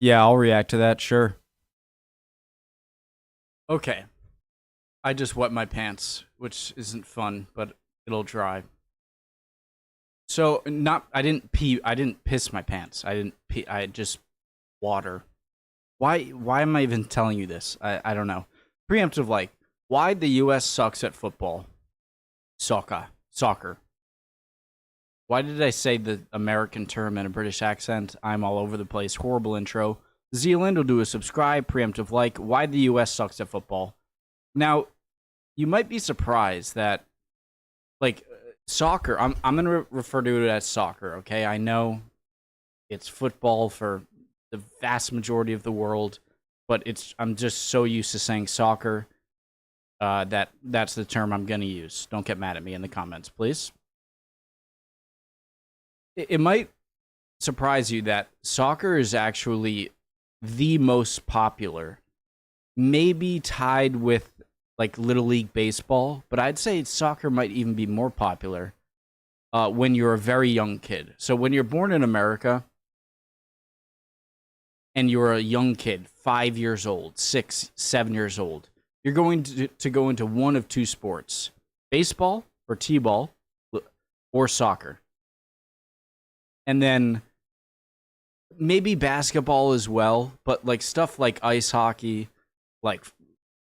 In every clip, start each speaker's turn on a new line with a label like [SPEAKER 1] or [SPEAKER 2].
[SPEAKER 1] Yeah, I'll react to that, sure. Okay. I just wet my pants, which isn't fun, but it'll dry. So, not I didn't pee, I didn't piss my pants. I didn't pee, I just water. Why am I even telling you this? I don't know. Preemptive, like, why the US sucks at football. Soccer. Why did I say the American term in a British accent? I'm all over the place. Horrible intro. Zealand will do a subscribe, preemptive like. Why the US sucks at football. Now, you might be surprised that, like, soccer, I'm going to refer to it as soccer, okay? I know it's football for the vast majority of the world, but I'm just so used to saying soccer that's the term I'm going to use. Don't get mad at me in the comments, please. It might surprise you that soccer is actually the most popular, maybe tied with like Little League Baseball, but I'd say soccer might even be more popular when you're a very young kid. So when you're born in America and you're a young kid, 5 years old, 6, 7 years old, you're going to go into one of two sports: baseball or t-ball or soccer. And then maybe basketball as well, but like stuff like ice hockey, like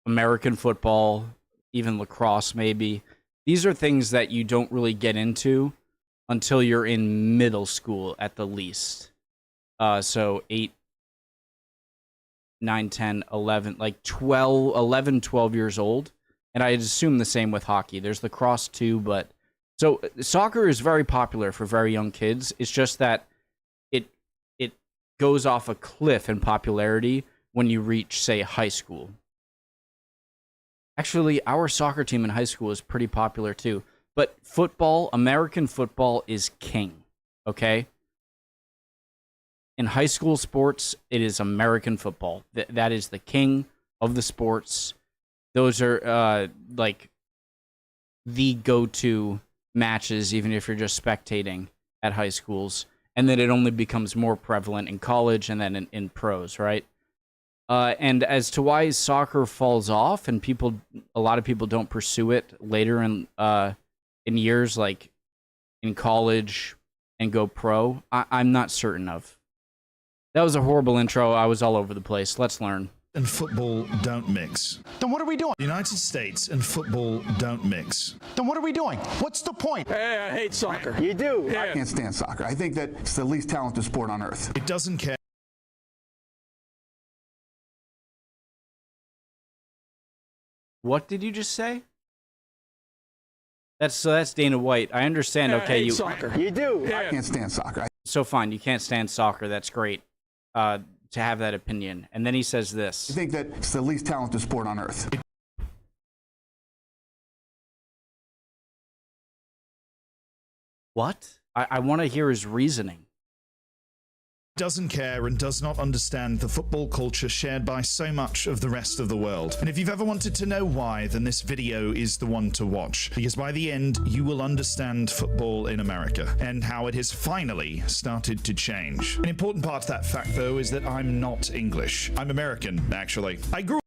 [SPEAKER 1] American football, even lacrosse maybe. These are things that you don't really get into until you're in middle school at the least. So 8, 9, 10, 11, like 12, 11, 12 years old. And I'd assume the same with hockey. There's lacrosse too, but so soccer is very popular for very young kids. It's just that it goes off a cliff in popularity when you reach, say, high school. Actually, our soccer team in high school is pretty popular too. But football, American football is king, okay? In high school sports, it is American football. That is the king of the sports. Those are like the go-to matches, even if you're just spectating at high schools. And then it only becomes more prevalent in college and then in pros, right? And as to why soccer falls off and a lot of people don't pursue it later in years, like in college and go pro, I'm not certain of. That was a horrible intro. I was all over the place. Let's learn.
[SPEAKER 2] And football don't mix.
[SPEAKER 3] Then what are we doing?
[SPEAKER 2] The United States and football don't mix.
[SPEAKER 3] Then what are we doing? What's the point?
[SPEAKER 4] Hey, I hate soccer.
[SPEAKER 3] You do?
[SPEAKER 4] Yeah.
[SPEAKER 5] I can't stand soccer. I think that it's the least talented sport on earth.
[SPEAKER 2] It doesn't care.
[SPEAKER 1] What did you just say? That's Dana White. I understand.
[SPEAKER 4] Yeah,
[SPEAKER 1] Okay,
[SPEAKER 4] I hate
[SPEAKER 1] you
[SPEAKER 4] soccer.
[SPEAKER 3] You do?
[SPEAKER 4] Yeah.
[SPEAKER 5] I can't stand soccer.
[SPEAKER 1] so fine. You can't stand soccer. That's great. To have that opinion, and then he says
[SPEAKER 5] I
[SPEAKER 1] this.
[SPEAKER 5] think that it's the least talented sport on earth.
[SPEAKER 1] What? I want to hear his reasoning.
[SPEAKER 2] Doesn't care and does not understand the football culture shared by so much of the rest of the world. And if you've ever wanted to know why, then this video is the one to watch, because by the end you will understand football in America and how it has finally started to change. An important part of that fact, though, is that I'm not English. I'm American, actually. I grew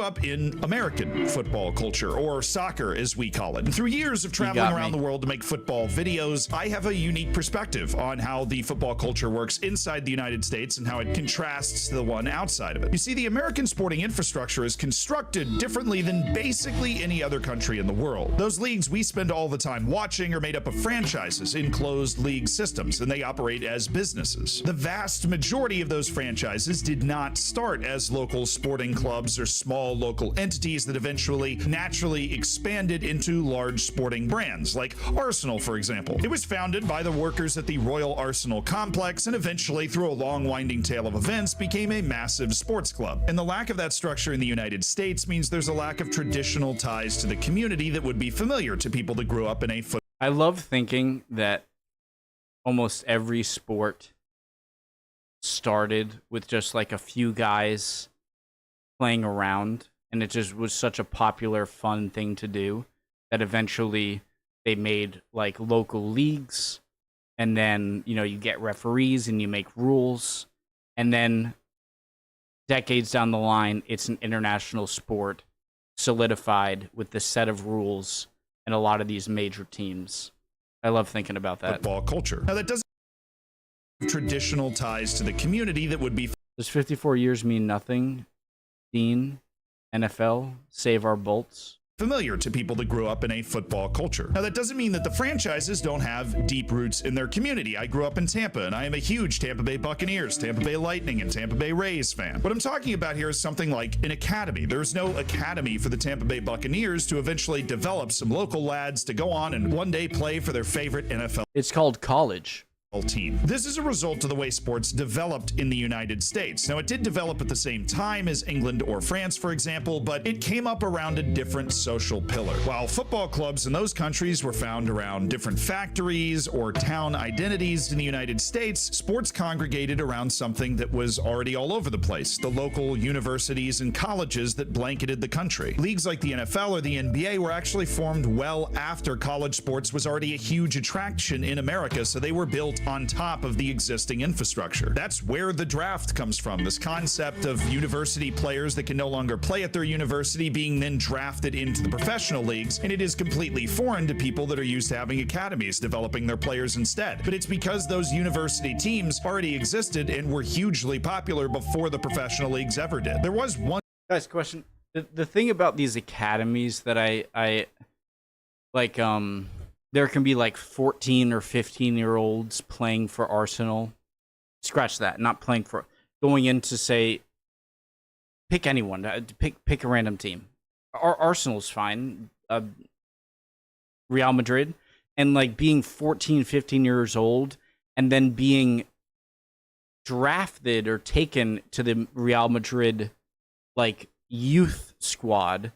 [SPEAKER 2] up in American football culture, or soccer as we call it. And through years of traveling
[SPEAKER 1] got
[SPEAKER 2] around
[SPEAKER 1] me.
[SPEAKER 2] the world to make football videos, I have a unique perspective on how the football culture works inside the United States and how it contrasts to the one outside of it. You see, the American sporting infrastructure is constructed differently than basically any other country in the world. Those leagues we spend all the time watching are made up of franchises in closed league systems, and they operate as businesses. The vast majority of those franchises did not start as local sporting clubs or small local entities that eventually naturally expanded into large sporting brands, like Arsenal, for example. It was founded by the workers at the Royal Arsenal complex and eventually, through a long winding tale of events, became a massive sports club. And the lack of that structure in the United States means there's a lack of traditional ties to the community that would be familiar to people that grew up in a
[SPEAKER 1] I love thinking that almost every sport started with just like a few guys playing around, and it just was such a popular, fun thing to do that eventually they made like local leagues, and then you get referees and you make rules, And then decades down the line, it's an international sport solidified with this set of rules and a lot of these major teams. I love thinking about that.
[SPEAKER 2] Football culture. Now, that doesn't have traditional ties to the community that would be
[SPEAKER 1] Does 54 years mean nothing? Dean, NFL, save our bolts.
[SPEAKER 2] familiar to people that grew up in a football culture. Now, that doesn't mean that the franchises don't have deep roots in their community. I grew up in Tampa, and I am a huge Tampa Bay Buccaneers, Tampa Bay Lightning, and Tampa Bay Rays fan. What I'm talking about here is something like an academy. There's no academy for the Tampa Bay Buccaneers to eventually develop some local lads to go on and one day play for their favorite NFL
[SPEAKER 1] It's called college.
[SPEAKER 2] team. This is a result of the way sports developed in the United States. Now, it did develop at the same time as England or France, for example, but it came up around a different social pillar. While football clubs in those countries were found around different factories or town identities in the United States, sports congregated around something that was already all over the place, the local universities and colleges that blanketed the country. Leagues like the NFL or the NBA were actually formed well after college sports was already a huge attraction in America, so they were built on top of the existing infrastructure. That's where the draft comes from, this concept of university players that can no longer play at their university being then drafted into the professional leagues, and it is completely foreign to people that are used to having academies developing their players instead. But it's because those university teams already existed and were hugely popular before the professional leagues ever did. There was one
[SPEAKER 1] Guys, question. The thing about these academies that I like, there can be like 14 or 15-year-olds playing for Arsenal. Scratch that. Not playing for, going in to say, pick anyone. Pick a random team. Arsenal's fine. Real Madrid. And like being 14, 15 years old and then being drafted or taken to the Real Madrid like youth squad,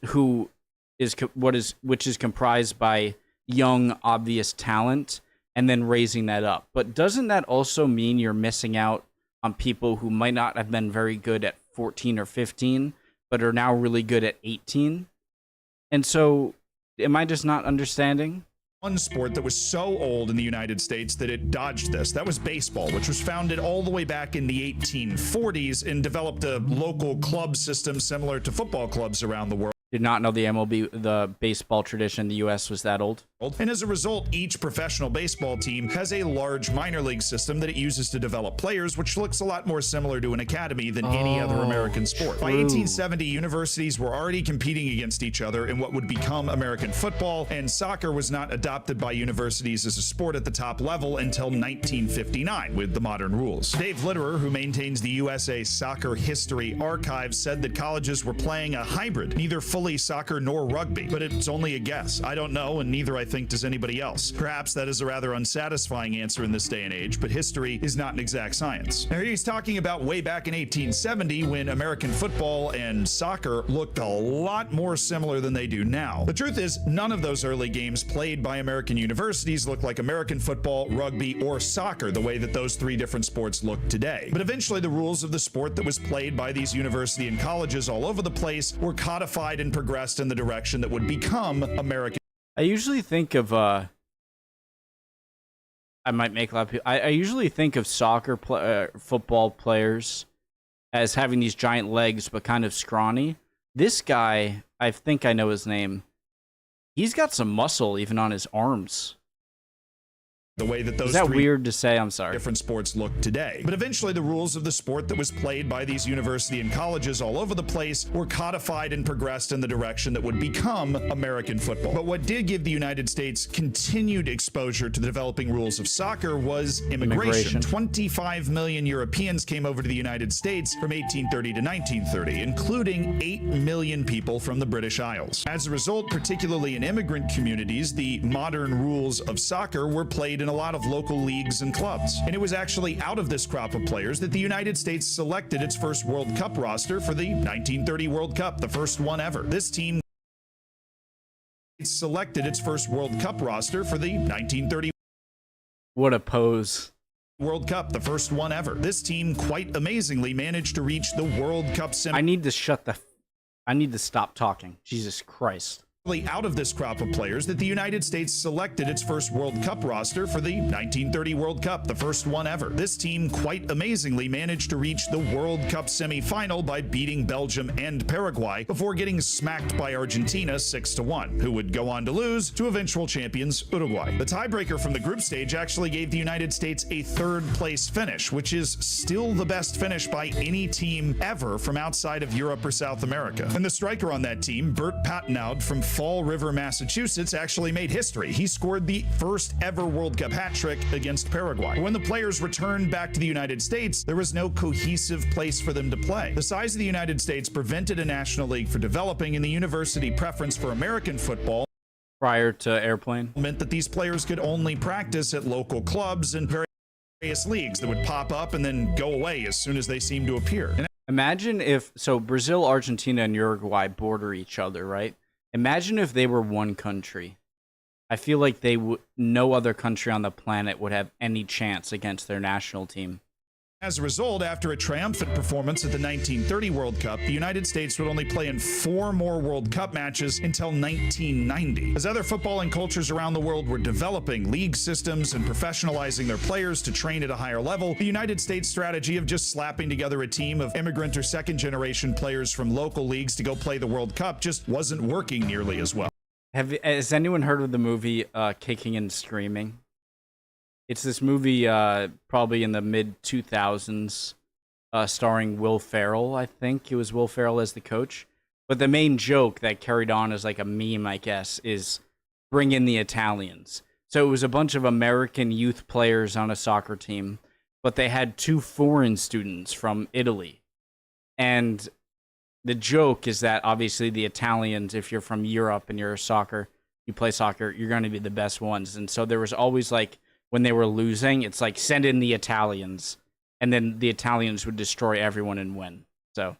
[SPEAKER 1] which is comprised by young, obvious talent, and then raising that up. But doesn't that also mean you're missing out on people who might not have been very good at 14 or 15, but are now really good at 18? And so, am I just not understanding?
[SPEAKER 2] One sport that was so old in the United States that it dodged this. That was baseball, which was founded all the way back in the 1840s and developed a local club system similar to football clubs around the world.
[SPEAKER 1] Did not know the MLB, the baseball tradition in the U.S. was that old.
[SPEAKER 2] And as a result, each professional baseball team has a large minor league system that it uses to develop players, which looks a lot more similar to an academy than any other American sport. By 1870, universities were already competing against each other in what would become American football, and soccer was not adopted by universities as a sport at the top level until 1959 with the modern rules. Dave Litterer, who maintains the USA Soccer History Archive, said that colleges were playing a hybrid, neither fully soccer nor rugby, but it's only a guess. I don't know, and neither I think does anybody else. Perhaps that is a rather unsatisfying answer in this day and age, but history is not an exact science. Now, he's talking about way back in 1870 when American football and soccer looked a lot more similar than they do now. The truth is, none of those early games played by American universities look like American football, rugby, or soccer the way that those three different sports look today. But eventually, the rules of the sport that was played by these university and colleges all over the place were codified and progressed in the direction that would become American.
[SPEAKER 1] I usually think of I might make a lot of people. I usually think of football players as having these giant legs but kind of scrawny. This guy, I think I know his name. He's got some muscle even on his arms.
[SPEAKER 2] The way that those
[SPEAKER 1] Is that weird to say? I'm sorry.
[SPEAKER 2] Different sports look today. But eventually the rules of the sport that was played by these university and colleges all over the place were codified and progressed in the direction that would become American football. But what did give the United States continued exposure to the developing rules of soccer was immigration. 25 million Europeans came over to the United States from 1830 to 1930, including 8 million people from the British Isles. As a result, particularly in immigrant communities, the modern rules of soccer were played in a lot of local leagues and clubs. And it was actually out of this crop of players that the United States selected its first World Cup roster for the 1930 World Cup, the first one ever. This team selected its first World Cup roster for the 1930
[SPEAKER 1] What a pose.
[SPEAKER 2] World Cup, the first one ever. This team quite amazingly managed to reach the World Cup
[SPEAKER 1] I need to stop talking. Jesus Christ.
[SPEAKER 2] out of this crop of players that the United States selected its first World Cup roster for the 1930 World Cup, the first one ever. This team, quite amazingly, managed to reach the World Cup semifinal by beating Belgium and Paraguay before getting smacked by Argentina 6-1, who would go on to lose to eventual champions Uruguay. The tiebreaker from the group stage actually gave the United States a third-place finish, which is still the best finish by any team ever from outside of Europe or South America. And the striker on that team, Bert Patenaude from Fall River, Massachusetts, actually made history. He scored the first ever World Cup hat trick against Paraguay. When the players returned back to the United States, there was no cohesive place for them to play. The size of the United States prevented a national league from developing, and the university preference for American football
[SPEAKER 1] Prior to airplane
[SPEAKER 2] meant that these players could only practice at local clubs and various leagues that would pop up and then go away as soon as they seemed to appear. And
[SPEAKER 1] Imagine if, so Brazil, Argentina, and Uruguay border each other, right? Imagine if they were one country. I feel like no other country on the planet would have any chance against their national team.
[SPEAKER 2] as a result, after a triumphant performance at the 1930 World Cup, the United States would only play in 4 more World Cup matches until 1990. As other footballing cultures around the world were developing league systems and professionalizing their players to train at a higher level, the United States strategy of just slapping together a team of immigrant or second-generation players from local leagues to go play the World Cup just wasn't working nearly as well.
[SPEAKER 1] Has anyone heard of the movie Kicking and Screaming? It's this movie probably in the mid-2000s starring Will Ferrell, I think. It was Will Ferrell as the coach. But the main joke that carried on as like a meme, I guess, is bring in the Italians. So it was a bunch of American youth players on a soccer team, but they had 2 foreign students from Italy. And the joke is that obviously the Italians, if you're from Europe and you play soccer, you're going to be the best ones. And so there was always like, when they were losing, it's like, send in the Italians, and then the Italians would destroy everyone and win. So,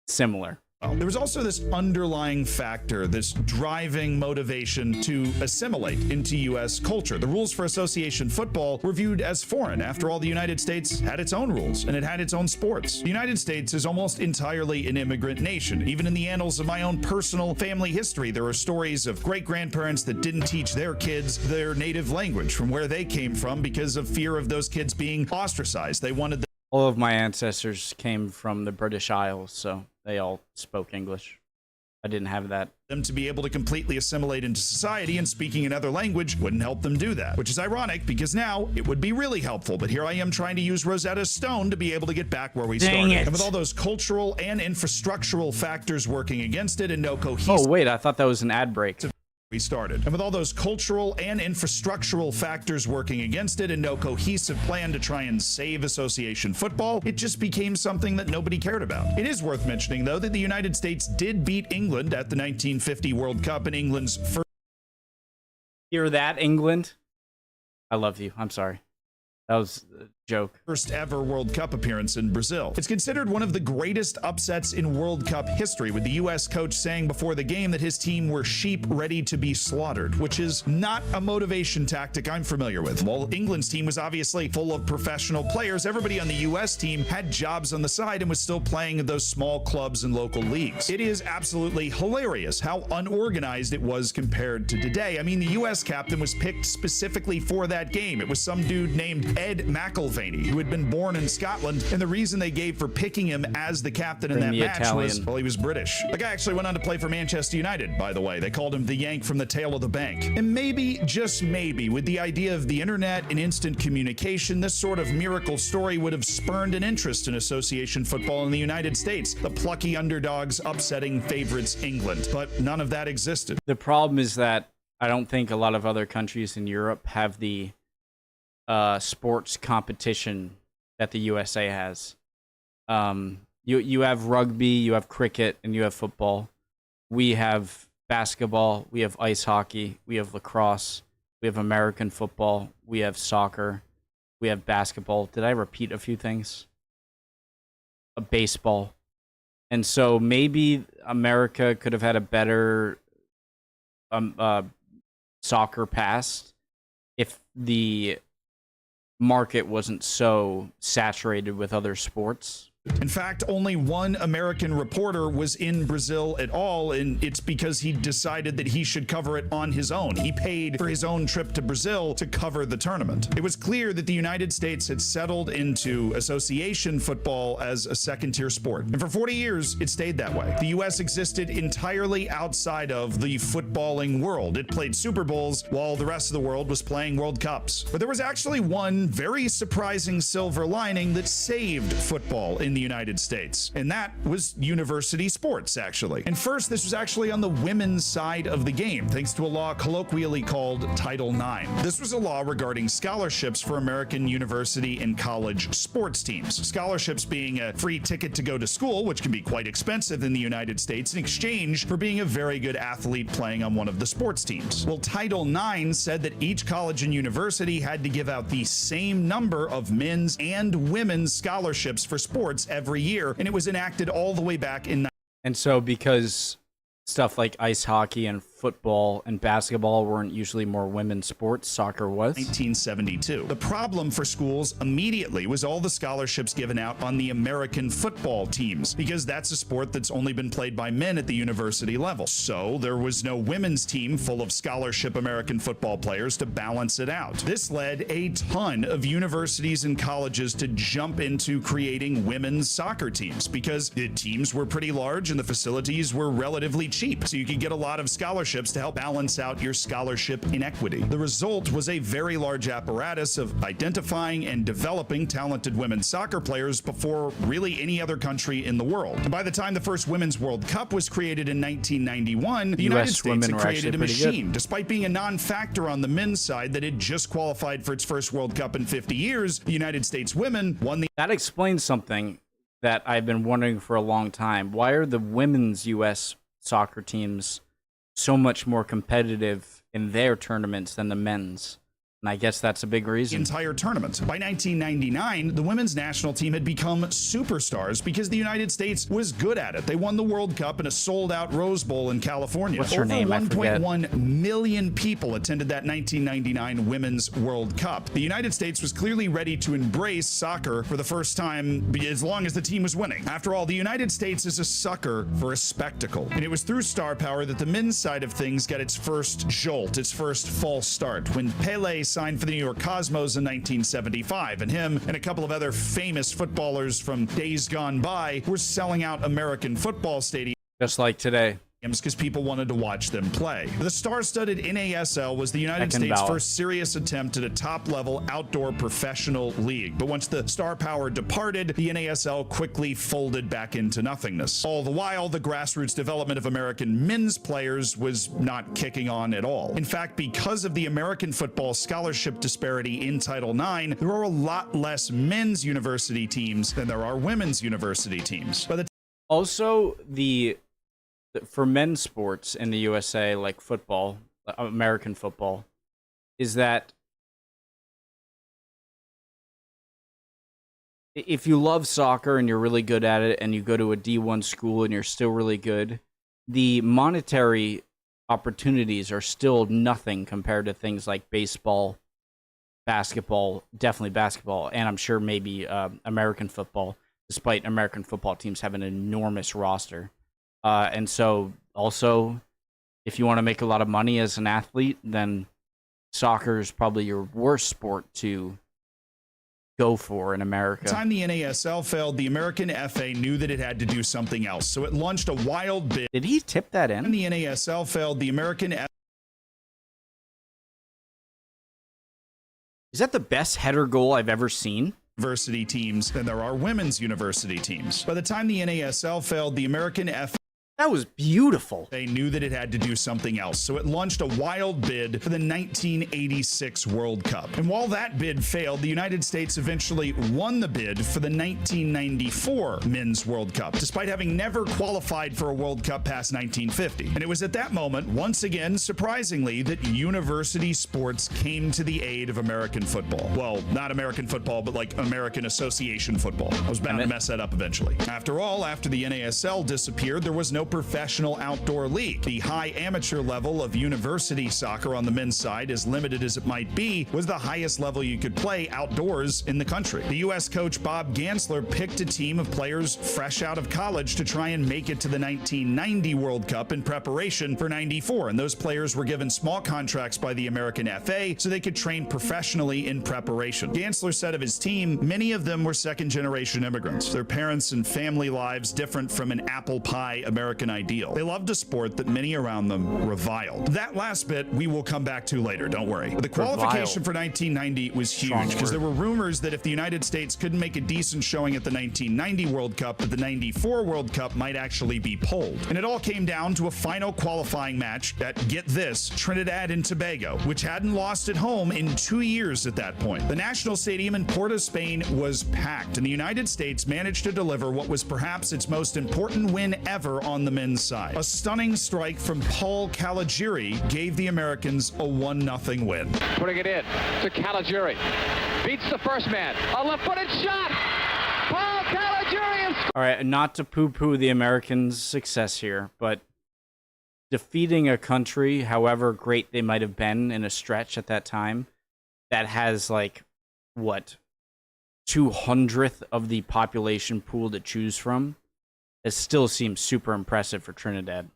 [SPEAKER 1] similar.
[SPEAKER 2] There was also this underlying factor, this driving motivation to assimilate into U.S. culture. The rules for association football were viewed as foreign. After all, the United States had its own rules, and it had its own sports. The United States is almost entirely an immigrant nation. Even in the annals of my own personal family history, there are stories of great-grandparents that didn't teach their kids their native language from where they came from because of fear of those kids being ostracized. They wanted
[SPEAKER 1] All of my ancestors came from the British Isles, so they all spoke English. I didn't have that.
[SPEAKER 2] Them to be able to completely assimilate into society, and speaking another language wouldn't help them do that, which is ironic because now it would be really helpful. But here I am trying to use Rosetta Stone to be able to get back where we started. And with all those cultural and infrastructural factors working against it and no cohesive...
[SPEAKER 1] Oh, wait, I thought that was an ad break.
[SPEAKER 2] We started. And with all those cultural and infrastructural factors working against it and no cohesive plan to try and save association football, it just became something that nobody cared about. It is worth mentioning, though, that the United States did beat England at the 1950 World Cup in England's first...
[SPEAKER 1] Hear that, England? I love you. I'm sorry. That was a joke.
[SPEAKER 2] First ever World Cup appearance in Brazil. It's considered one of the greatest upsets in World Cup history, with the U.S. coach saying before the game that his team were sheep ready to be slaughtered, which is not a motivation tactic I'm familiar with. While England's team was obviously full of professional players, everybody on the U.S. team had jobs on the side and was still playing in those small clubs and local leagues. It is absolutely hilarious how unorganized it was compared to today. I mean, the U.S. captain was picked specifically for that game. It was some dude named Ed McIlvaney, who had been born in Scotland, and the reason they gave for picking him as the captain in that match was, well, he was British. The guy actually went on to play for Manchester United, by the way. They called him the Yank from the tail of the bank. And maybe, just maybe, with the idea of the internet and instant communication, this sort of miracle story would have spurned an interest in association football in the United States, the plucky underdogs upsetting favorites England. But none of that existed.
[SPEAKER 1] The problem is that I don't think a lot of other countries in Europe have the sports competition that the USA has. You have rugby, you have cricket, and you have football. We have basketball, we have ice hockey, we have lacrosse, we have American football, we have soccer, we have basketball. Did I repeat a few things? A baseball. And so maybe America could have had a better soccer past if the market wasn't so saturated with other sports.
[SPEAKER 2] In fact, only one American reporter was in Brazil at all, and it's because he decided that he should cover it on his own. He paid for his own trip to Brazil to cover the tournament. It was clear that the United States had settled into association football as a second-tier sport. And for 40 years, it stayed that way. The U.S. existed entirely outside of the footballing world. It played Super Bowls while the rest of the world was playing World Cups. But there was actually one very surprising silver lining that saved football in the United States, and that was university sports, actually. And first, this was actually on the women's side of the game, thanks to a law colloquially called Title IX. This was a law regarding scholarships for American university and college sports teams. Scholarships being a free ticket to go to school, which can be quite expensive in the United States, in exchange for being a very good athlete playing on one of the sports teams. Well, Title IX said that each college and university had to give out the same number of men's and women's scholarships for sports every year, and it was enacted all the way back in.
[SPEAKER 1] And so because stuff like ice hockey and football and basketball weren't usually more women's sports, soccer was.
[SPEAKER 2] 1972. The problem for schools immediately was all the scholarships given out on the American football teams, because that's a sport that's only been played by men at the university level. So there was no women's team full of scholarship American football players to balance it out. This led a ton of universities and colleges to jump into creating women's soccer teams, because the teams were pretty large and the facilities were relatively cheap, so you could get a lot of scholarships to help balance out your scholarship inequity. The result was a very large apparatus of identifying and developing talented women's soccer players before really any other country in the world. And by the time the first Women's World Cup was created in 1991, the United States had created a machine. Despite being a non-factor on the men's side that had just qualified for its first World Cup in 50 years, the United States women won the...
[SPEAKER 1] That explains something that I've been wondering for a long time. Why are the women's U.S. soccer teams so much more competitive in their tournaments than the men's? And I guess that's a big reason.
[SPEAKER 2] Entire tournament. By 1999, the women's national team had become superstars because the United States was good at it. They won the World Cup in a sold-out Rose Bowl in California.
[SPEAKER 1] What's her name?
[SPEAKER 2] 1.1 million people attended that 1999 Women's World Cup. The United States was clearly ready to embrace soccer for the first time as long as the team was winning. After all, the United States is a sucker for a spectacle. And it was through star power that the men's side of things got its first jolt, its first false start, when Pele signed for the New York Cosmos in 1975, and him and a couple of other famous footballers from days gone by were selling out American football stadiums.
[SPEAKER 1] Just like today.
[SPEAKER 2] Because people wanted to watch them play. The star-studded NASL was the United States' first serious attempt at a top-level outdoor professional league. But once the star power departed, the NASL quickly folded back into nothingness. All the while, the grassroots development of American men's players was not kicking on at all. In fact, because of the American football scholarship disparity in Title IX, there are a lot less men's university teams than there are women's university teams.
[SPEAKER 1] Also, for men's sports in the USA, like football, American football, is that if you love soccer and you're really good at it and you go to a D1 school and you're still really good, the monetary opportunities are still nothing compared to things like baseball, basketball, definitely basketball, and I'm sure maybe American football, despite American football teams having an enormous roster. And so also, if you want to make a lot of money as an athlete, then soccer is probably your worst sport to go for in America.
[SPEAKER 2] By the time the NASL failed, the American FA knew that it had to do something else. So it launched a wild bid.
[SPEAKER 1] Did he tip that in?
[SPEAKER 2] When the NASL failed, the American FA...
[SPEAKER 1] Is that the best header goal I've ever seen?
[SPEAKER 2] University teams than there are women's university teams. By the time the NASL failed, the American FA...
[SPEAKER 1] That was beautiful.
[SPEAKER 2] They knew that it had to do something else, so it launched a wild bid for the 1986 World Cup. And while that bid failed, the United States eventually won the bid for the 1994 Men's World Cup, despite having never qualified for a World Cup past 1950. And it was at that moment, once again, surprisingly, that university sports came to the aid of American football. Well, not American football, but like American association football. I was bound to mess that up eventually. After all, after the NASL disappeared, there was no professional outdoor league. The high amateur level of university soccer on the men's side, as limited as it might be, was the highest level you could play outdoors in the country. The U.S. coach Bob Gansler picked a team of players fresh out of college to try and make it to the 1990 World Cup in preparation for 94, and those players were given small contracts by the American FA so they could train professionally in preparation. Gansler said of his team, many of them were second-generation immigrants, their parents and family lives different from an apple pie American ideal. They loved a sport that many around them reviled. That last bit we will come back to later, don't worry. The qualification for 1990 was huge because there were rumors that if the United States couldn't make a decent showing at the 1990 World Cup, that the 94 World Cup might actually be pulled. And it all came down to a final qualifying match at, get this, Trinidad and Tobago, which hadn't lost at home in 2 years at that point. The national stadium in Port of Spain was packed, and the United States managed to deliver what was perhaps its most important win ever on the men's side. A stunning strike from Paul Caligiuri gave the Americans a 1-0 win.
[SPEAKER 4] Putting it in to Caligiuri. Beats the first man. A left-footed shot. Paul Caligiuri is...
[SPEAKER 1] All right, not to poo-poo the Americans' success here, but defeating a country, however great they might have been in a stretch at that time, that has, like, what, 200th of the population pool to choose from, it still seems super impressive for Trinidad.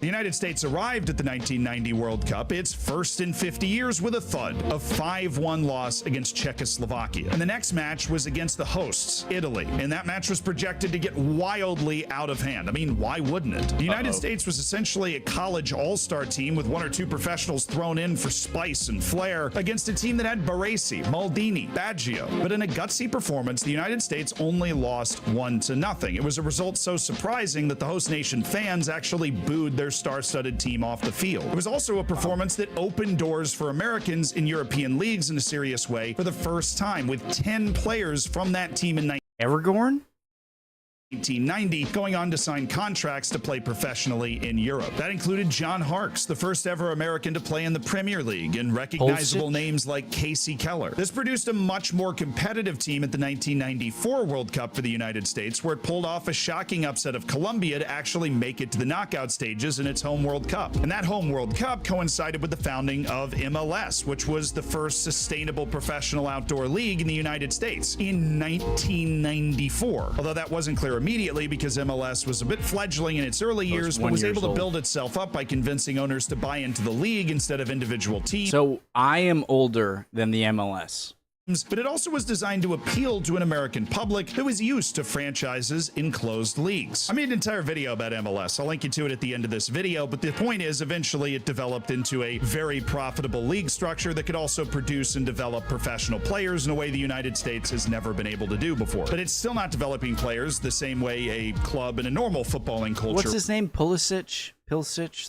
[SPEAKER 2] The United States arrived at the 1990 World Cup, its first in 50 years, with a thud, a 5-1 loss against Czechoslovakia. And the next match was against the hosts, Italy, and that match was projected to get wildly out of hand. I mean, why wouldn't it? The United States was essentially a college all-star team with 1 or 2 professionals thrown in for spice and flair against a team that had Baresi, Maldini, Baggio. But in a gutsy performance, the United States only lost 1-0. It was a result so surprising that the host nation fans actually booed their star-studded team off the field. It was also a performance that opened doors for Americans in European leagues in a serious way for the first time, with 10 players from that team in
[SPEAKER 1] Aragorn?
[SPEAKER 2] 1990 going on to sign contracts to play professionally in Europe. That included John Harkes, the first ever American to play in the Premier League, and recognizable names like Casey Keller. This produced a much more competitive team at the 1994 World Cup for the United States, where it pulled off a shocking upset of Colombia to actually make it to the knockout stages in its home World Cup. And that home World Cup coincided with the founding of MLS, which was the first sustainable professional outdoor league in the United States in 1994. Although that wasn't clear immediately because MLS was a bit fledgling in its early years, but was able to build itself up by convincing owners to buy into the league instead of individual teams.
[SPEAKER 1] So I am older than the MLS.
[SPEAKER 2] But it also was designed to appeal to an American public who is used to franchises in closed leagues. I made an entire video about MLS. I'll link you to it at the end of this video, but the point is eventually it developed into a very profitable league structure that could also produce and develop professional players in a way the United States has never been able to do before. But it's still not developing players the same way a club in a normal footballing culture
[SPEAKER 1] What's his name? Pulisic,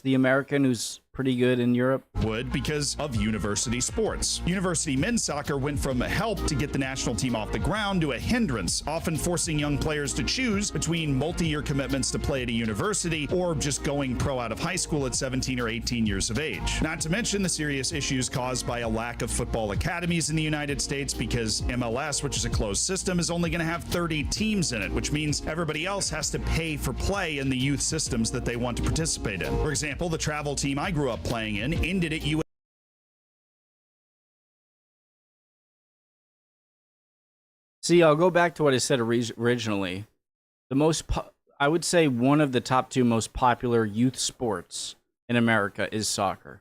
[SPEAKER 1] the American who's pretty good in Europe?
[SPEAKER 2] would, because of university sports. University men's soccer went from a help to get the national team off the ground to a hindrance, often forcing young players to choose between multi-year commitments to play at a university or just going pro out of high school at 17 or 18 years of age. Not to mention the serious issues caused by a lack of football academies in the United States, because MLS, which is a closed system, is only going to have 30 teams in it, which means everybody else has to pay for play in the youth systems that they want to participate in. For example, the travel team I grew up playing in ended at U.
[SPEAKER 1] See, I'll go back to what I said originally. I would say one of the top 2 most popular youth sports in America is soccer.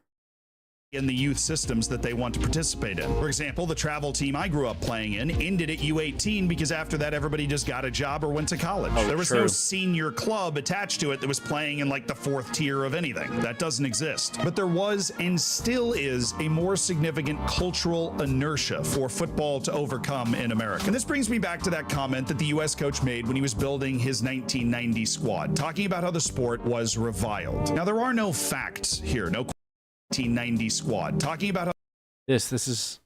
[SPEAKER 2] In the youth systems that they want to participate in. For example, the travel team I grew up playing in ended at U18 because after that everybody just got a job or went to college. There was no senior club attached to it that was playing in like the 4th tier of anything. That doesn't exist. But there was and still is a more significant cultural inertia for football to overcome in America. And this brings me back to that comment that the U.S. coach made when he was building his 1990 squad, talking about how the sport was reviled. Now, there are no facts here, no 1990 squad, talking about how
[SPEAKER 1] This is,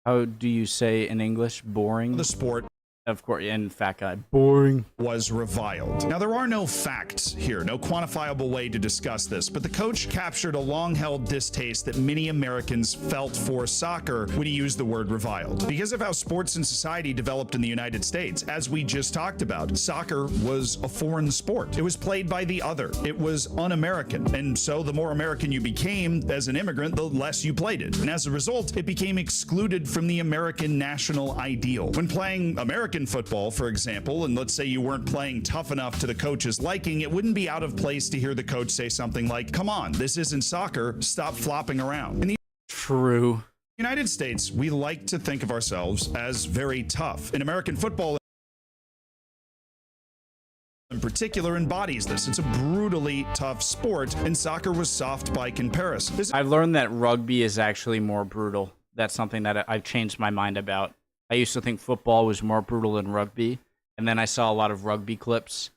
[SPEAKER 1] how do you say in English? Boring?
[SPEAKER 2] the sport
[SPEAKER 1] Of course, and fat guy. Boring.
[SPEAKER 2] Was reviled. Now, there are no facts here, no quantifiable way to discuss this, but the coach captured a long-held distaste that many Americans felt for soccer when he used the word reviled. Because of how sports and society developed in the United States, as we just talked about, soccer was a foreign sport. It was played by the other. It was un-American. And so the more American you became as an immigrant, the less you played it. And as a result, it became excluded from the American national ideal. When playing American football, for example, and let's say you weren't playing tough enough to the coach's liking, it wouldn't be out of place to hear the coach say something like, "Come on, this isn't soccer, stop flopping around." In the
[SPEAKER 1] True.
[SPEAKER 2] United States, we like to think of ourselves as very tough. In American football, in particular, embodies this. It's a brutally tough sport, and soccer was soft by comparison.
[SPEAKER 1] I've learned that rugby is actually more brutal. That's something that I've changed my mind about. I used to think football was more brutal than rugby, and then I saw a lot of rugby clips,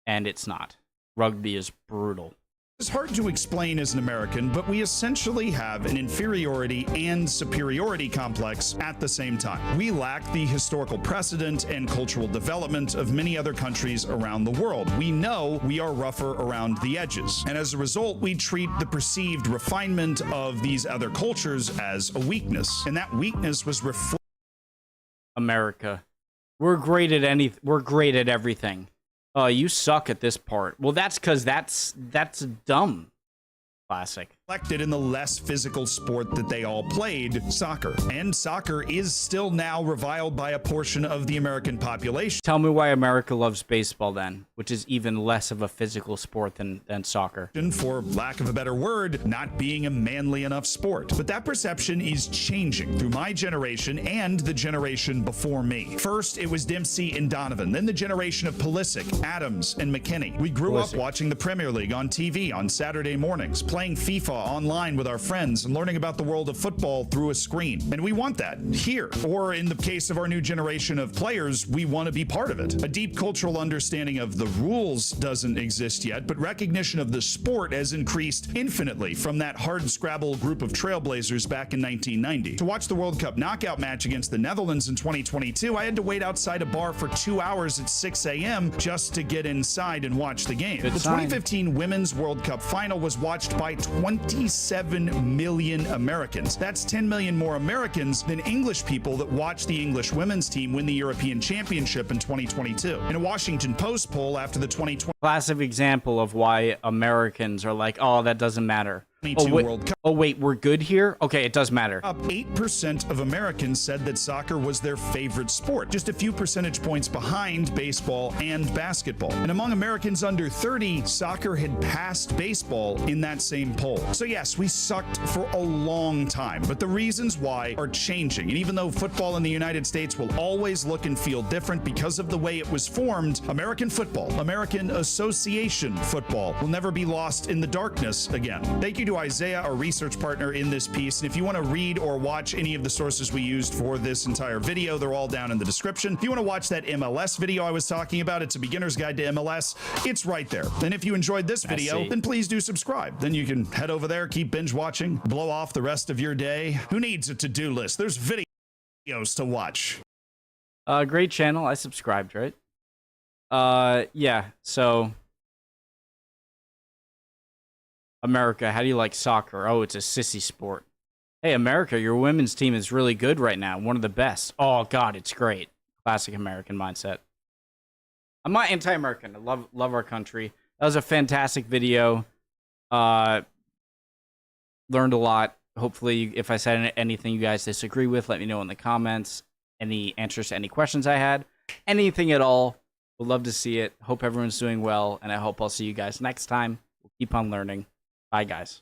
[SPEAKER 1] and it's not. Rugby is brutal.
[SPEAKER 2] It's hard to explain as an American, but we essentially have an inferiority and superiority complex at the same time. We lack the historical precedent and cultural development of many other countries around the world. We know we are rougher around the edges, and as a result, we treat the perceived refinement of these other cultures as a weakness, and that weakness was reflected.
[SPEAKER 1] America. We're great at everything. Oh, you suck at this part. Well, that's because that's dumb. Classic.
[SPEAKER 2] Reflected in the less physical sport that they all played, soccer. And soccer is still now reviled by a portion of the American population.
[SPEAKER 1] Tell me why America loves baseball then, which is even less of a physical sport than soccer.
[SPEAKER 2] For lack of a better word, not being a manly enough sport. But that perception is changing through my generation and the generation before me. First, it was Dempsey and Donovan, then the generation of Pulisic, Adams, and McKinney. We grew up watching the Premier League on TV on Saturday mornings, playing FIFA online with our friends, and learning about the world of football through a screen. And we want that here. Or in the case of our new generation of players, we want to be part of it. A deep cultural understanding of the rules doesn't exist yet, but recognition of the sport has increased infinitely from that hard-scrabble group of trailblazers back in 1990. To watch the World Cup knockout match against the Netherlands in 2022, I had to wait outside a bar for 2 hours at 6 a.m. just to get inside and watch the game. The 2015 Women's World Cup final was watched by 27 million Americans. That's 10 million more Americans than English people that watched the English women's team win the European Championship in 2022. In a Washington Post poll after the 2020
[SPEAKER 1] classic example of why Americans are like, oh, that doesn't matter.
[SPEAKER 2] World Cup.
[SPEAKER 1] Oh, wait, we're good here? Okay, it does matter.
[SPEAKER 2] Up 8% of Americans said that soccer was their favorite sport, just a few percentage points behind baseball and basketball. And among Americans under 30, soccer had passed baseball in that same poll. So yes, we sucked for a long time, but the reasons why are changing. And even though football in the United States will always look and feel different because of the way it was formed, American football, American Association football, will never be lost in the darkness again. Thank you to Isaiah, our research partner in this piece. And if you want to read or watch any of the sources we used for this entire video, they're all down in the description. If you want to watch that MLS video I was talking about, it's a beginner's guide to MLS. It's right there. And if you enjoyed this video, then please do subscribe. Then you can head over there, keep binge watching, blow off the rest of your day. Who needs a to-do list? There's videos to watch.
[SPEAKER 1] Great channel. I subscribed, right? Yeah, so America, how do you like soccer? Oh, it's a sissy sport. Hey, America, your women's team is really good right now. One of the best. Oh, God, it's great. Classic American mindset. I'm not anti-American. I love our country. That was a fantastic video. Learned a lot. Hopefully, if I said anything you guys disagree with, let me know in the comments. Any answers to any questions I had. Anything at all. Would love to see it. Hope everyone's doing well, and I hope I'll see you guys next time. We'll keep on learning. Bye, guys.